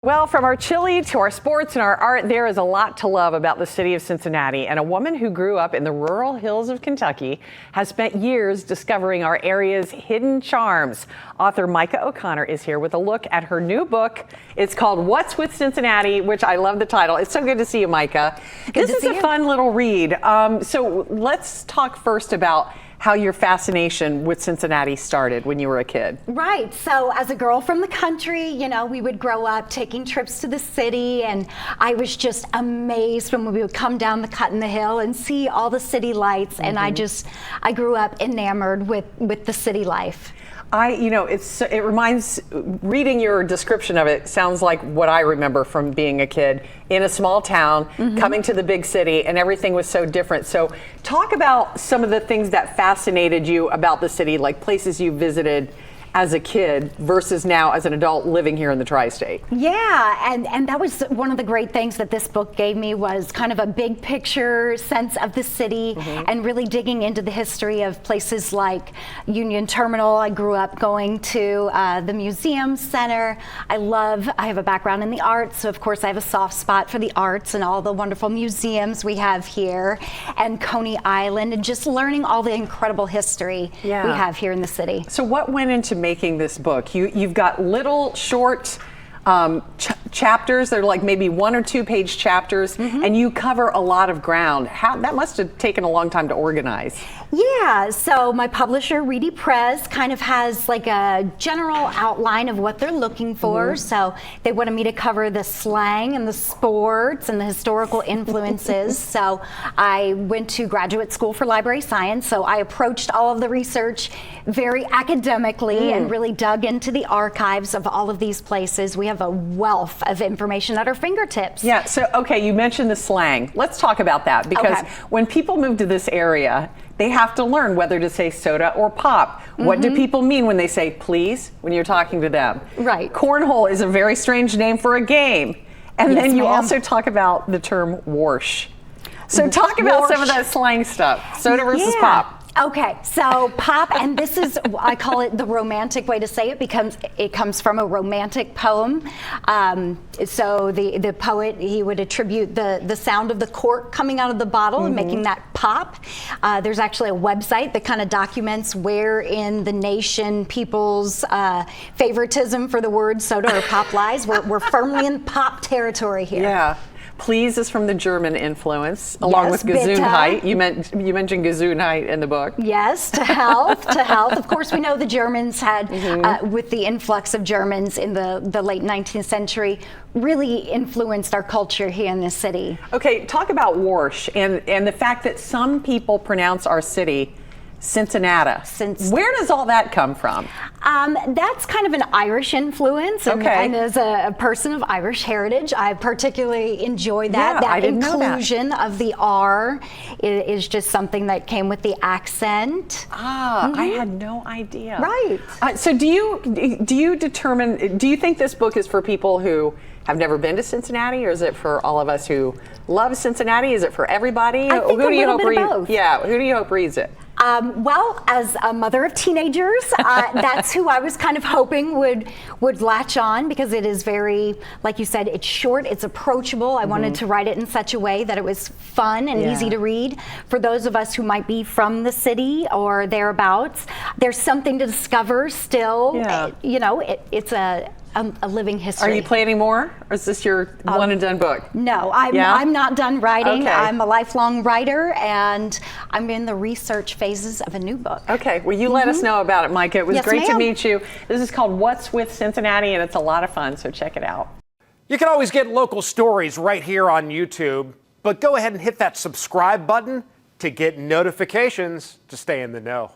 Well, from our chili to our sports and our art, there is a lot to love about the city of Cincinnati. And a woman who grew up in the rural hills of Kentucky has spent years discovering our area's hidden charms. Author Micah O'Connor is here with a look at her new book. It's called What's with Cincinnati, which I love the title. It's so good to see you, Micah. This is a fun little read. So let's talk first about how your fascination with Cincinnati started when you were a kid. Right. So as a girl from the country, you know, we would grow up taking trips to the city, and I was just amazed when we would come down the cut in the hill and see all the city lights. And I grew up enamored with the city life. It reminds, reading your description of it sounds like what I remember from being a kid in a small town, coming to the big city, and everything was so different. So talk about some of the things that fascinated you about the city, like places you visited as a kid versus now as an adult living here in the tri-state. Yeah, and that was one of the great things that this book gave me, was kind of a big picture sense of the city and really digging into the history of places like Union Terminal. I grew up going to the Museum Center. I have a background in the arts, so of course I have a soft spot for the arts and all the wonderful museums we have here, and Coney Island, and just learning all the incredible history we have here in the city. So what went into making this book? You've got little short chapters. They're like maybe 1 or 2 page chapters, and you cover a lot of ground. That must have taken a long time to organize. Yeah, so my publisher, Reedy Press, kind of has like a general outline of what they're looking for. So they wanted me to cover the slang and the sports and the historical influences. So I went to graduate school for library science. So I approached all of the research very academically and really dug into the archives of all of these places. We have a wealth of information at our fingertips. Yeah, so okay, you mentioned the slang. Let's talk about that, because when people move to this area, they have to learn whether to say soda or pop. What do people mean when they say please when you're talking to them? Right. Cornhole is a very strange name for a game. And then you also talk about the term warsh. So talk about some of that slang stuff, soda versus pop. Okay, so pop, and this is, I call it the romantic way to say it, because it comes from a romantic poem. So the poet, he would attribute the sound of the cork coming out of the bottle and making that pop. There's actually a website that kind of documents where in the nation people's favoritism for the word soda or pop lies. We're firmly in pop territory here. Yeah. Please is from the German influence, along with Gesundheit. You mentioned Gesundheit in the book. Yes, to health, to health. Of course, we know the Germans had, with the influx of Germans in the late 19th century, really influenced our culture here in this city. Okay, talk about warsh and the fact that some people pronounce our city Cincinnati. Where does all that come from? That's kind of an Irish influence, and as a person of Irish heritage, I particularly enjoy that. That inclusion of the R is just something that came with the accent. I had no idea. Right. So do you think this book is for people who have never been to Cincinnati, or is it for all of us who love Cincinnati? Is it for everybody? I think a little bit of both. Yeah, who do you hope reads it? Well, as a mother of teenagers, that's who I was kind of hoping would latch on, because it is very, like you said, it's short, it's approachable. I wanted to write it in such a way that it was fun and easy to read. For those of us who might be from the city or thereabouts, there's something to discover still. You know, it's a living history. Are you planning more, or is this your one and done book? No, I'm not done writing. I'm a lifelong writer, and I'm in the research phases of a new book. Okay, well, you let us know about it, Micah. It was great to meet you. This is called What's with Cincinnati, and it's a lot of fun, so check it out. You can always get local stories right here on YouTube, but go ahead and hit that subscribe button to get notifications to stay in the know.